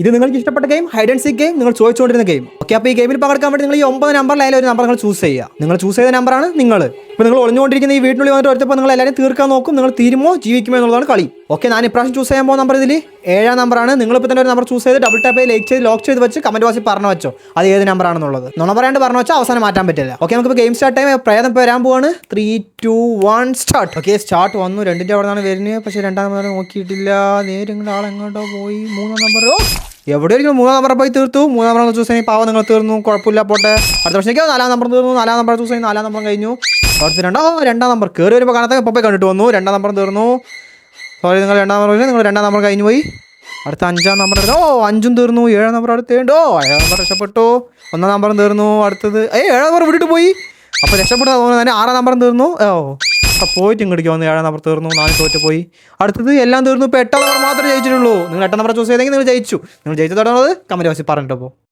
ഇത് നിങ്ങൾക്ക് ഇഷ്ടപ്പെട്ട game hide and seek game, നിങ്ങൾ ചോദിച്ചുകൊണ്ടിരുന്ന ഗെയിം. ഓക്കെ, അപ്പോൾ ഈ ഗെയിമിൽ പങ്കെടുക്കാൻ വേണ്ടി നിങ്ങൾ ഈ 9 നമ്പറിലായാലും ഒരു നമ്പർ നിങ്ങൾ ചൂസ് ചെയ്യുക. നിങ്ങൾ ചൂസ് ചെയ്ത നമ്പറാണ് നിങ്ങൾ. ഇപ്പോൾ നിങ്ങൾ ഒളിഞ്ഞുകൊണ്ടിരിക്കുന്ന ഈ വീട്ടിനുള്ളിൽ വന്നിട്ട് ഒറ്റപ്പോൾ നിങ്ങൾ എല്ലാവരും തീർക്കാൻ നോക്കും. നിങ്ങൾ തീരുമോ ജീവിക്കുമോ എന്നുള്ളതാണ് കളി. ഓക്കെ, ഞാൻ ഇപ്രാവശ്യം ചൂസ് ചെയ്യാൻ പോകുന്ന നമ്പർ ഇതിൽ 7ാം നമ്പറാണ്. നിങ്ങളിപ്പോൾ തന്നെ ഒരു നമ്പർ ചൂസ് ചെയ്ത് ഡബിൾ ടാപ്പ് ലൈക്ക് ചെയ്ത് ലോക്ക് ചെയ്ത് വെച്ച് കമന്റ് ബോക്സിൽ പറഞ്ഞു വെച്ചോ അത് ഏത് നമ്പറാണെന്നുള്ളത്. നുണ പറയാണ്ട് പറഞ്ഞു വെച്ചാൽ അവസാനം മാറ്റാൻ പറ്റില്ല. ഓക്കെ, നമുക്കിപ്പോൾ ഗെയിം സ്റ്റാർട്ട് ചെയ്യാൻ പ്രേതം വരാൻ പോവാണ്. 3, 2, 1 സ്റ്റാർട്ട്. ഓക്കെ, സ്റ്റാർട്ട് വന്നു. 2ന്റെ അവിടെ നിന്നാണ് വരുന്നത്. പക്ഷേ 2ാം നമ്പർ നോക്കിയിട്ടില്ല. നേരെ ഇങ്ങോട്ട് ആളെങ്ങോട്ടോ പോയി. 3ാം നമ്പർ എവിടെയായിരിക്കും? 3ാം നമ്പർ പോയി തീർത്തു. 3ാം നമ്പർ ചൂസ് ചെയ്യും. പാവം നിങ്ങൾ തീർന്നു, കുഴപ്പമില്ല, പോട്ടെ. അടുത്ത പ്രശ്നമൊക്കെ 4ാം നമ്പർ തീർന്നു. 4ാം നമ്പർ ചൂസ് ചെയ്യും. 4ാം നമ്പർ കഴിഞ്ഞു. അടുത്ത 2ാം നമ്പർ കയറി വരുമ്പോൾ കാണാത്ത ഇപ്പോൾ പോയി കണ്ടിട്ട് വന്നു. 2ാം നമ്പർ തീർന്നു. സോറി, നിങ്ങൾ 2ാം നമ്പർ നിങ്ങൾ 2ാം നമ്പർ കഴിഞ്ഞു പോയി. അടുത്ത 5ാം നമ്പർ എടുത്തു. 5ഉം തീർന്നു. 7ാം നമ്പർ അടുത്തുണ്ടോ? 7ാം നമ്പർ രക്ഷപ്പെട്ടു. 1ാം നമ്പറും തീർന്നു. അടുത്തത് 7ാം നമ്പർ വിട്ടിട്ട് പോയി. അപ്പോൾ രക്ഷപ്പെട്ടു തോന്നുന്നു തന്നെ. 6ാം നമ്പറും തീർന്നു. അപ്പോൾ പോയിട്ട് ഇങ്ങോട്ട് വന്നു. 7ാം നമ്പർ തീർന്നു. 4 തോറ്റ് പോയി. അടുത്തത് എല്ലാം തീർന്നു. ഇപ്പോൾ 8ാം നമ്പർ മാത്രമേ ജയിച്ചിട്ടുള്ളൂ. നിങ്ങൾ 8ാം നമ്പർ ചൂസ് ചെയ്തെങ്കിൽ നിങ്ങൾ ജയിച്ചു. നിങ്ങൾ ജയിച്ചതോടുള്ളത് കമന്റ് ബോക്സിൽ പറഞ്ഞിട്ടോ.